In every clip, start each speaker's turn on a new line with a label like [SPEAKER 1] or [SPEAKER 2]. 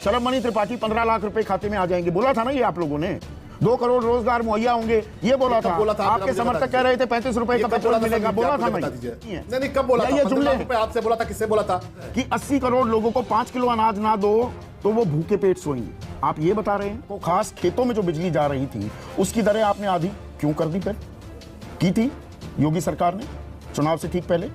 [SPEAKER 1] शलभ मणि त्रिपाठी 15 लाख रुपए खाते में आ जाएंगे, बोला था ना ये आप लोगों ने। 2 करोड़ रोजगार मुहैया होंगे, ये बोला था। आपके समर्थक कह रहे थे 35 रुपए का पेट्रोल मिलेगा, बोला था
[SPEAKER 2] नहीं, कब बोला था?
[SPEAKER 1] ये जुमले
[SPEAKER 2] आपसे बोला था, किससे बोला था
[SPEAKER 1] कि 80 करोड़ लोगों को 5 किलो अनाज ना दो तो वो भूखे पेट सोएंगे, आप ये बता रहे हैं। तो खास खेतों में जो बिजली जा रही थी उसकी दरें आपने आधी क्यों कर दी? फिर की थी योगी सरकार ने चुनाव से ठीक पहले।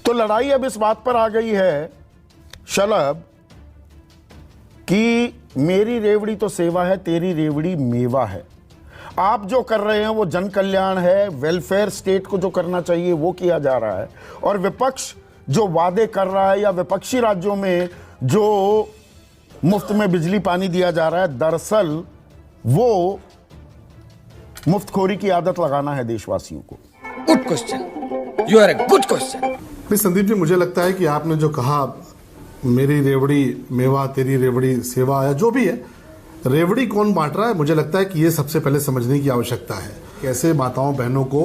[SPEAKER 1] तो लड़ाई अब इस बात पर आ गई है शलभ कि मेरी रेवड़ी तो सेवा है, तेरी रेवड़ी मेवा है। आप जो कर रहे हैं वो जन कल्याण है, वेलफेयर स्टेट को जो करना चाहिए वो किया जा रहा है, और विपक्ष जो वादे कर रहा है या विपक्षी राज्यों में जो मुफ्त में बिजली पानी दिया जा रहा है, दरअसल वो मुफ्तखोरी की आदत लगाना है देशवासियों को।
[SPEAKER 3] Good question, you are a good question.
[SPEAKER 2] Sandeep ji, मुझे लगता है कि आपने जो कहा मेरी रेवड़ी मेवा तेरी रेवड़ी सेवा, या जो भी है, रेवड़ी कौन बांट रहा है, मुझे लगता है कि ये सबसे पहले समझने की आवश्यकता है। कैसे माताओं बहनों को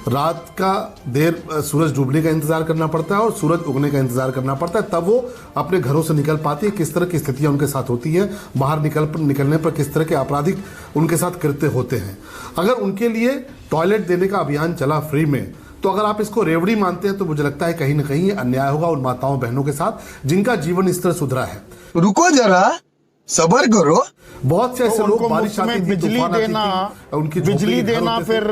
[SPEAKER 2] रात का देर सूरज डूबने का इंतजार करना पड़ता है और सूरज उगने का इंतजार करना पड़ता है, तब वो अपने घरों से निकल पाती है। किस तरह की स्थितियां उनके साथ होती है, बाहर निकलने पर किस तरह के आपराधिक उनके साथ कृत्य होते हैं। अगर उनके लिए टॉयलेट देने का अभियान चला फ्री में, तो अगर आप इसको रेवड़ी मानते हैं तो मुझे लगता है कहीं ना कहीं अन्याय होगा उन माताओं बहनों के साथ जिनका जीवन स्तर सुधरा है।
[SPEAKER 3] रुको जरा, सब्र करो।
[SPEAKER 2] बहुत से ऐसे लोग बारिश आती थी,
[SPEAKER 1] बिजली देना,
[SPEAKER 2] उनकी
[SPEAKER 1] बिजली देना फिर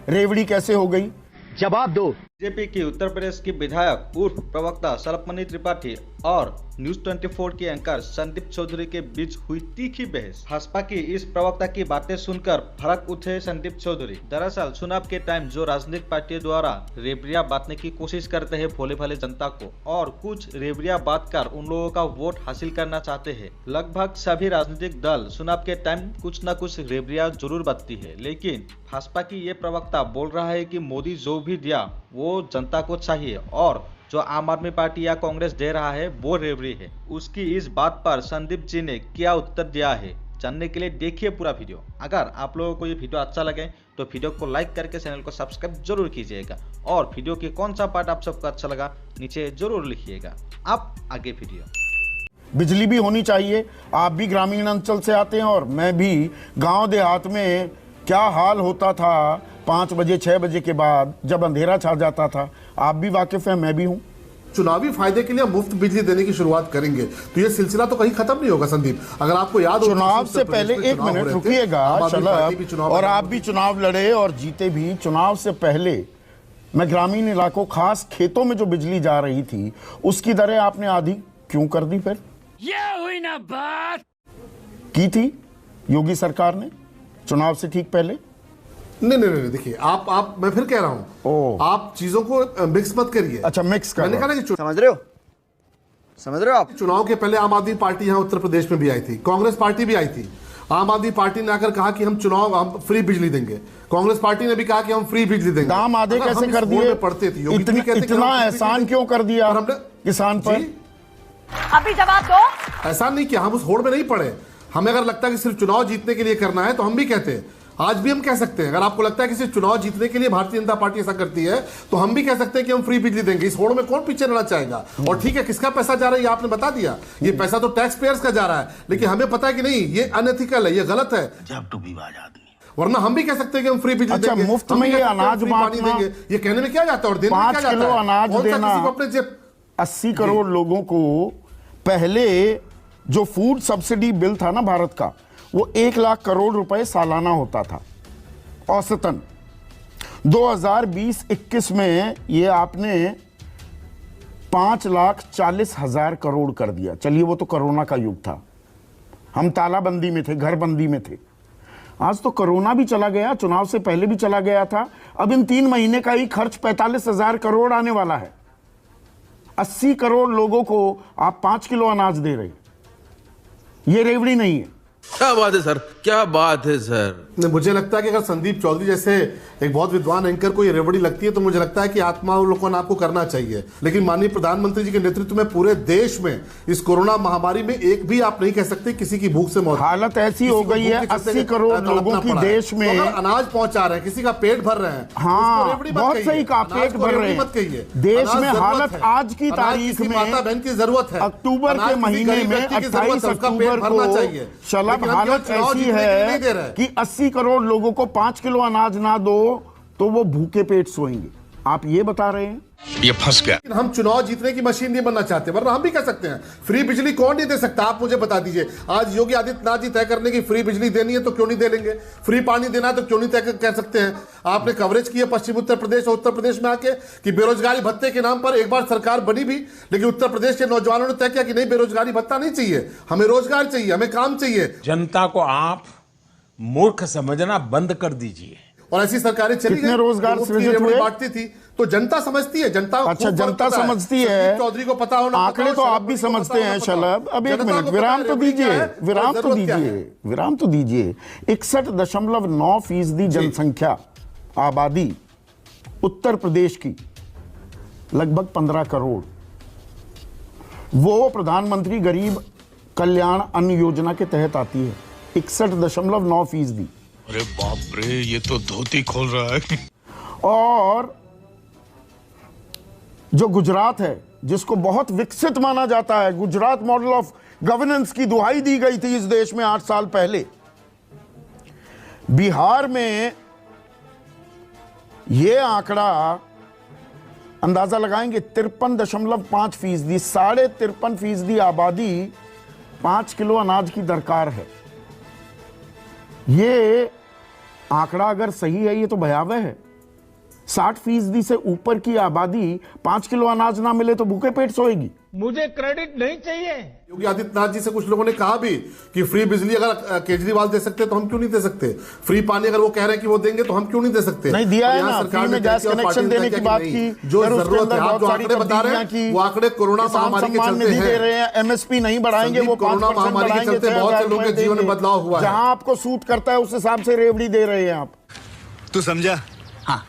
[SPEAKER 1] रेवड़ी कैसे हो गई?
[SPEAKER 4] जवाब दो।
[SPEAKER 5] बीजेपी की उत्तर प्रदेश की विधायक उर्फ प्रवक्ता शलभ मणि त्रिपाठी और न्यूज 24 के एंकर संदीप चौधरी के बीच हुई तीखी बहस। भाजपा की इस प्रवक्ता की बातें सुनकर भड़क उठे संदीप चौधरी। दरअसल चुनाव के टाइम जो राजनीतिक पार्टियों द्वारा रेवड़ियां बांटने की कोशिश करते हैं भोले भाले जनता को, और कुछ रेवड़ियां बांटकर उन लोगों का वोट हासिल करना चाहते हैं। लगभग सभी राजनीतिक दल चुनाव के टाइम कुछ न कुछ रेवड़ियां जरूर बांटती है, लेकिन भाजपा की ये प्रवक्ता बोल रहा है कि मोदी जो भी दिया वो जनता को चाहिए, और जो आम आदमी पार्टी या कांग्रेस दे रहा है वो रेवड़ी है। उसकी इस बात पर संदीप जी ने क्या उत्तर दिया है, जानने के लिए देखिए पूरा वीडियो। अगर आप लोगों को ये वीडियो अच्छा लगे तो वीडियो को लाइक करके चैनल को सब्सक्राइब जरूर कीजिएगा, और वीडियो के कौन सा पार्ट आप सबको अच्छा लगा नीचे जरूर लिखिएगा। अब आगे वीडियो।
[SPEAKER 1] बिजली भी होनी चाहिए। आप भी ग्रामीण अंचल से आते हैं और मैं भी। गांव देहात में क्या हाल होता था 5 बजे 6 बजे के बाद जब अंधेरा छा जाता था, आप भी वाकिफ हैं, मैं भी हूं।
[SPEAKER 2] चुनावी फायदे के लिए मुफ्त बिजली देने की शुरुआत करेंगे तो ये सिलसिला तो कहीं खत्म नहीं होगा। संदीप, अगर आपको याद हो,
[SPEAKER 1] चुनाव से पहले, एक मिनट रुकिएगा शलभ, और आप भी चुनाव लड़े और जीते भी। चुनाव से पहले मैं ग्रामीण इलाकों, खास खेतों में जो बिजली जा रही थी उसकी दरें आपने आधी क्यों कर दी? फिर
[SPEAKER 4] ये हुई ना बात।
[SPEAKER 1] की थी योगी सरकार ने चुनाव से ठीक पहले।
[SPEAKER 2] नहीं, देखिए आप मैं फिर कह रहा हूं, आप चीजों को मिक्स मत करिए।
[SPEAKER 1] अच्छा, मिक्स कर।
[SPEAKER 2] मैंने कहा ना कि
[SPEAKER 3] समझ रहे हो आप?
[SPEAKER 2] चुनाव के पहले आम आदमी पार्टी यहां उत्तर प्रदेश में भी आई थी, कांग्रेस पार्टी भी आई थी। आम आदमी पार्टी ने आकर कहा कि हम फ्री बिजली देंगे, कांग्रेस पार्टी ने भी कहा कि हम फ्री बिजली देंगे।
[SPEAKER 1] दाम आधे कैसे कर दिए?
[SPEAKER 2] पढ़ते थे,
[SPEAKER 1] इतना एहसान क्यों कर दिया हमने किसान पर?
[SPEAKER 6] अभी जवाब दो।
[SPEAKER 2] एहसान नहीं किया, हम उस होड़ में नहीं पड़े। हमें अगर लगता है कि सिर्फ चुनाव जीतने के लिए करना है तो हम भी कहते हैं, आज भी हम कह सकते हैं। अगर आपको लगता है कि सिर्फ चुनाव जीतने के लिए भारतीय जनता पार्टी ऐसा करती है तो हम भी कह सकते हैं कि हम फ्री बिजली देंगे। इस होड़ में कौन पीछे रहना चाहेगा? और ठीक है, किसका पैसा जा रहा है ये आपने बता दिया, ये पैसा तो टैक्स पेयर्स का जा रहा है, लेकिन हमें पता है कि नहीं, ये अनएथिकल है, ये गलत है।
[SPEAKER 4] जब टू विवाद आदमी,
[SPEAKER 2] वरना हम भी कह सकते हैं कि हम फ्री बिजली देंगे,
[SPEAKER 1] मुफ्त में ये अनाज बांटना,
[SPEAKER 2] ये कहने में क्या जाता है और देने में क्या
[SPEAKER 1] 5
[SPEAKER 2] जाता है?
[SPEAKER 1] किलो अनाज देना,
[SPEAKER 2] अपने जेब
[SPEAKER 1] 80 करोड़ लोगों को। पहले जो फूड सब्सिडी बिल था ना भारत का, वो 1 लाख करोड़ रुपए सालाना होता था औसतन। 2020-21 में ये आपने 5,40,000 करोड़ कर दिया। चलिए, वो तो कोरोना का युग था, हम तालाबंदी में थे, घरबंदी में थे। आज तो कोरोना भी चला गया, चुनाव से पहले भी चला गया था। अब इन 3 महीने का ही खर्च 45,000 करोड़ आने वाला है। 80 करोड़ लोगों को आप 5 किलो अनाज दे रहे, ये रेवड़ी नहीं है।
[SPEAKER 7] क्या बात है सर, क्या बात है सर।
[SPEAKER 2] मुझे लगता है कि अगर संदीप चौधरी जैसे एक बहुत विद्वान एंकर को ये रेवड़ी लगती है तो मुझे लगता है कि आत्मावलोकन आपको करना चाहिए। लेकिन माननीय प्रधानमंत्री जी के नेतृत्व में पूरे देश में इस कोरोना महामारी में एक भी आप नहीं कह सकते किसी की भूख से मौत।
[SPEAKER 1] हालत ऐसी हो गई है 80 करोड़ लोगों की देश में
[SPEAKER 2] अनाज पहुंचा रहे हैं, किसी का पेट भर रहे हैं।
[SPEAKER 1] हाँ, बहुत सही कहा, पेट भर रहे
[SPEAKER 2] मत कहिए।
[SPEAKER 1] हैं। देश में हालत आज की तारीख में
[SPEAKER 2] माता बहन की जरूरत है,
[SPEAKER 1] अक्टूबर के महीने में 28 अक्टूबर को शलभ हालत ऐसी है कि 80 करोड़ लोगों को 5 किलो अनाज ना दो तो वो भूखे पेट सोएंगे। आप ये बता रहे हैं
[SPEAKER 4] ये फंस गया।
[SPEAKER 2] हम चुनाव जीतने की मशीन नहीं बनना चाहते, वरना हम भी कह सकते हैं फ्री बिजली कौन नहीं दे सकता। आप मुझे बता दीजिए, आज योगी आदित्यनाथ जी तय करने की फ्री बिजली देनी है तो क्यों नहीं दे लेंगे, फ्री पानी देना है तो क्यों नहीं तय कह सकते हैं। आपने कवरेज की है पश्चिम उत्तर प्रदेश और उत्तर प्रदेश में आके कि बेरोजगारी भत्ते के नाम पर एक बार सरकार बनी भी, लेकिन उत्तर प्रदेश के नौजवानों ने तय किया कि नहीं, बेरोजगारी भत्ता नहीं चाहिए, हमें रोजगार चाहिए, हमें काम चाहिए।
[SPEAKER 8] जनता को आप मूर्ख समझना बंद कर दीजिए।
[SPEAKER 2] और ऐसी सरकारें चली
[SPEAKER 1] कितने रोजगार सृजित हुए?
[SPEAKER 2] बांटती थी तो जनता समझती है, जनता
[SPEAKER 1] अच्छा जनता समझती है,
[SPEAKER 2] चौधरी को पता होना,
[SPEAKER 1] आंकड़े तो आप भी समझते हैं शलभ। अब एक मिनट विराम तो दीजिए, विराम तो दीजिए, विराम तो दीजिए। 61.9% जनसंख्या आबादी उत्तर प्रदेश की लगभग 15 करोड़, वो प्रधानमंत्री गरीब कल्याण अन्न योजना के तहत आती है। 61.9%।
[SPEAKER 4] अरे बाप रे, ये तो धोती खोल रहा है।
[SPEAKER 1] और जो गुजरात है, जिसको बहुत विकसित माना जाता है, गुजरात मॉडल ऑफ गवर्नेंस की दुहाई दी गई थी इस देश में 8 साल पहले, बिहार में यह आंकड़ा अंदाजा लगाएंगे 53.5%, 53.5% आबादी 5 किलो अनाज की दरकार है। ये आंकड़ा अगर सही है ये तो भयावह है। 60% से ऊपर की आबादी 5 किलो अनाज ना मिले तो भूखे पेट सोएगी।
[SPEAKER 8] मुझे क्रेडिट नहीं चाहिए।
[SPEAKER 2] योगी आदित्यनाथ जी से कुछ लोगों ने कहा भी कि फ्री बिजली अगर केजरीवाल दे सकते तो हम क्यों नहीं दे सकते, फ्री पानी अगर वो कह रहे हैं कि वो देंगे तो हम क्यों नहीं दे सकते।
[SPEAKER 1] नहीं दिया है ना, फ्री में गैस कनेक्शन देने की बात की,
[SPEAKER 2] जो जरूरत है। आप जो आंकड़े बता रहे हैं वो आंकड़े कोरोना महामारी के चलते
[SPEAKER 1] दे रहे हैं। एमएसपी नहीं बढ़ाएंगे, वो
[SPEAKER 2] कोरोना महामारी के चलते बहुत से लोगों के जीवन में बदलाव हुआ है।
[SPEAKER 1] जहां आपको सूट करता है उस हिसाब से रेवड़ी दे रहे हैं आप।
[SPEAKER 4] तू समझा? हाँ।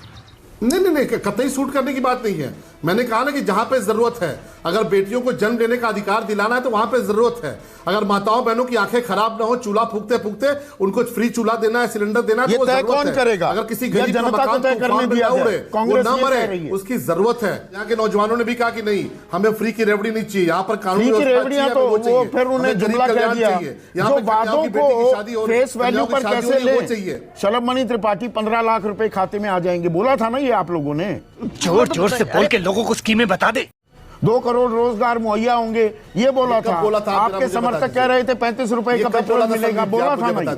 [SPEAKER 2] नहीं, कतई सूट करने की बात नहीं है। मैंने कहा ना कि जहां पे जरूरत है, अगर बेटियों को जन्म लेने का अधिकार दिलाना है तो वहां पे जरूरत है। अगर माताओं बहनों की आंखें खराब ना हो, चूल्हा फूकते फूकते उनको फ्री चूल्हा देना है, सिलेंडर देना है,
[SPEAKER 1] ये
[SPEAKER 2] तो
[SPEAKER 1] तय कौन करेगा?
[SPEAKER 2] अगर किसी गरीब का
[SPEAKER 1] जनता को तय करने दिया जाए, कांग्रेस
[SPEAKER 2] ना
[SPEAKER 1] ये कह रही
[SPEAKER 2] मरे,
[SPEAKER 1] है।
[SPEAKER 2] उसकी जरूरत है। यहाँ के नौजवानों ने भी कहा कि नहीं, हमें फ्री की रेवड़ी नहीं चाहिए, यहाँ पर कानूनी
[SPEAKER 1] फ्री की रेवड़ियां तो वो फिर उन्हें जुमला कह दिया। जो वादों को फेस वैल्यू पर कैसे ले। शलभ मणि त्रिपाठी 15 लाख रुपए खाते में आ जाएंगे, बोला था ना ये आप लोगों ने।
[SPEAKER 4] जोर जोर से बोल के लोगों को स्कीमें बता दे।
[SPEAKER 1] 2 करोड़ रोजगार मुहैया होंगे, ये बोला था। आपके समर्थक कह रहे थे 35 रुपए का पेट्रोल मिलेगा, बोला था ना।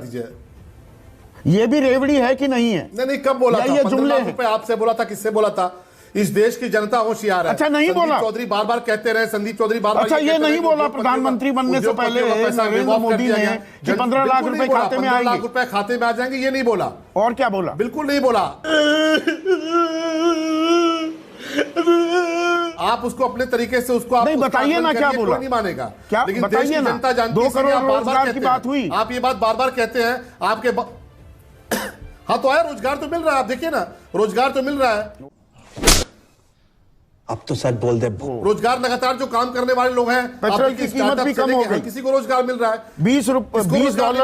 [SPEAKER 1] ये भी रेवड़ी है कि नहीं है?
[SPEAKER 2] नहीं, कब बोला था?
[SPEAKER 1] ये जुमले
[SPEAKER 2] रुपए आपसे बोला था, किससे बोला था? इस देश की जनता होशियार है।
[SPEAKER 1] अच्छा नहीं बोला
[SPEAKER 2] चौधरी बार-बार कहते रहे, संदीप चौधरी बार-बार।
[SPEAKER 1] अच्छा ये नहीं बोला प्रधानमंत्री बनने से पहले नरेंद्र मोदी ने कि 15 लाख रुपए खाते में आएंगे,
[SPEAKER 2] 15 लाख रुपए खाते में आ जाएंगे, ये नहीं बोला।
[SPEAKER 1] और क्या बोला?
[SPEAKER 2] बिल्कुल नहीं बोला। आप उसको अपने तरीके से उसको आप
[SPEAKER 1] नहीं बताइए ना क्या बोला,
[SPEAKER 2] नहीं मानेगा
[SPEAKER 1] क्या
[SPEAKER 2] लेकिन
[SPEAKER 1] बताइए ना। 2 करोड़ रोजगार की बात हुई,
[SPEAKER 2] आप ये बात बार-बार कहते हैं आपके हाँ तो है, रोजगार तो मिल रहा है, आप देखिए ना, रोजगार तो मिल रहा है।
[SPEAKER 3] अब तो सच बोल दे।
[SPEAKER 2] रोजगार लगातार जो काम करने वाले लोग हैं,
[SPEAKER 1] पेट्रोल की कीमत भी कम हो गई,
[SPEAKER 2] किसी को रोजगार मिल रहा है।
[SPEAKER 1] $20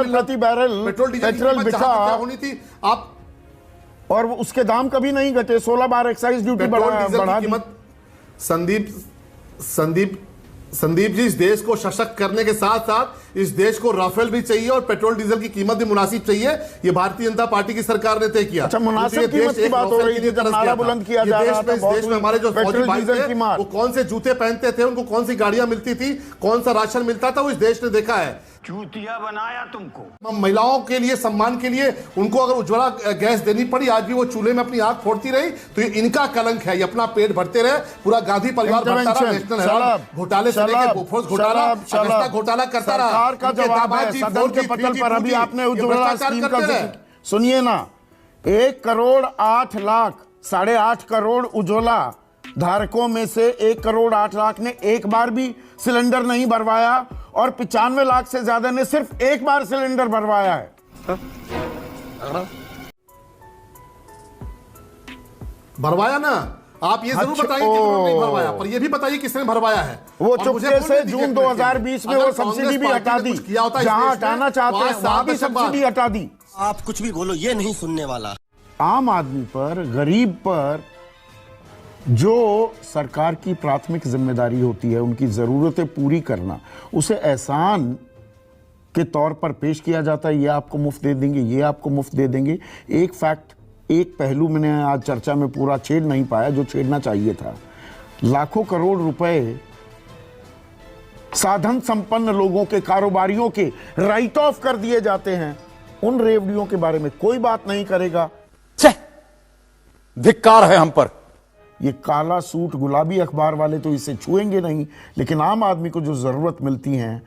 [SPEAKER 1] प्रति बैरल पेट्रोल बिका
[SPEAKER 2] होनी थी आप,
[SPEAKER 1] और उसके दाम कभी नहीं घटे। 16 बार एक्साइज ड्यूटी बढ़ा दी।
[SPEAKER 2] संदीप जी, इस देश को सशक्त करने के साथ साथ इस देश को राफेल भी चाहिए और पेट्रोल डीजल की कीमत भी मुनासिब चाहिए। ये भारतीय जनता पार्टी की सरकार ने तय किया।
[SPEAKER 1] अच्छा मुनासिब कीमत की बात हो रही थी, नारा बुलंद किया जा रहा था।
[SPEAKER 2] इस देश में हमारे जो फौजी भाई थे वो कौन से जूते पहनते थे, उनको कौन सी गाड़ियां मिलती थी, कौन सा राशन मिलता था, वो इस देश ने देखा है।
[SPEAKER 4] चूतिया बनाया तुमको।
[SPEAKER 2] महिलाओं के लिए सम्मान के लिए उनको अगर उज्ज्वला गैस देनी पड़ी, आज भी वो चूल्हे में अपनी आंख फोड़ती रही, तो ये इनका कलंक है। ये अपना पेट भरते रहे, पूरा गांधी परिवार भरता रहा, नेशनल हेराल्ड घोटाले से लेकर बोफोर्स घोटाला, अगस्ता घोटाला करता रहा।
[SPEAKER 1] सरकार का जवाब है सदन के पटल पर। अभी आपने उज्ज्वला स्कीम का सुनिए ना, 1 करोड़ 8 लाख 8.5 करोड़ उज्ज्वला धारकों में से 1 करोड़ 8 लाख ने एक बार भी सिलेंडर नहीं भरवाया, और 95 लाख से ज्यादा ने सिर्फ एक बार सिलेंडर भरवाया है।
[SPEAKER 2] भरवाया ना, आप ये जरूर
[SPEAKER 1] अच्छा,
[SPEAKER 2] बताइए कितना नहीं भरवाया, पर ये भी बताइए किसने भरवाया है।
[SPEAKER 1] वो
[SPEAKER 2] और मुझे
[SPEAKER 1] चुपके
[SPEAKER 2] बोलने
[SPEAKER 1] से
[SPEAKER 2] दीजिए
[SPEAKER 1] जून
[SPEAKER 2] एक मिनट
[SPEAKER 1] 2020 में
[SPEAKER 2] अगर
[SPEAKER 1] वो सब्सिडी
[SPEAKER 2] कांग्रेस
[SPEAKER 1] भी
[SPEAKER 2] पार्टी
[SPEAKER 1] हटा
[SPEAKER 2] ने
[SPEAKER 1] दी,
[SPEAKER 2] कुछ किया होता इस
[SPEAKER 1] जहां
[SPEAKER 2] देश में,
[SPEAKER 1] हटाना चाहते हैं
[SPEAKER 2] 5 साल
[SPEAKER 1] वहां भी
[SPEAKER 2] तक
[SPEAKER 1] सब्सिडी हटा दी।
[SPEAKER 9] आप कुछ भी बोलो, ये नहीं सुनने वाला।
[SPEAKER 1] आम आदमी पर, गरीब पर जो सरकार की प्राथमिक जिम्मेदारी होती है उनकी जरूरतें पूरी करना, उसे एहसान के तौर पर पेश किया जाता है। ये आपको मुफ्त दे देंगे, ये आपको मुफ्त दे देंगे। एक फैक्ट, एक पहलू मैंने आज चर्चा में पूरा छेड़ नहीं पाया जो छेड़ना चाहिए था। लाखों करोड़ रुपए साधन संपन्न लोगों के, कारोबारियों के राइट ऑफ कर दिए जाते हैं। उन रेवड़ियों के बारे में कोई बात नहीं करेगा।
[SPEAKER 8] धिक्कार है हम पर।
[SPEAKER 1] ये काला सूट गुलाबी अखबार वाले तो इसे छुएंगे नहीं, लेकिन आम आदमी को जो जरूरत मिलती हैं,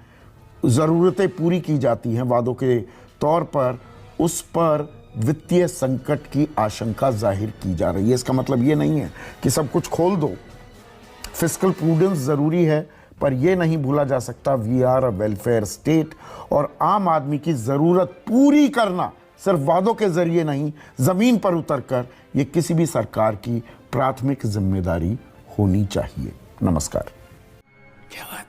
[SPEAKER 1] जरूरतें पूरी की जाती हैं वादों के तौर पर, उस पर वित्तीय संकट की आशंका जाहिर की जा रही है। इसका मतलब ये नहीं है कि सब कुछ खोल दो। फिस्कल प्रूडेंस जरूरी है, पर यह नहीं भूला जा सकता we are a welfare state, और आम आदमी की जरूरत पूरी करना सिर्फ वादों के जरिए नहीं, जमीन पर उतरकर, ये किसी भी सरकार की प्राथमिक जिम्मेदारी होनी चाहिए। नमस्कार।
[SPEAKER 7] क्या बात है।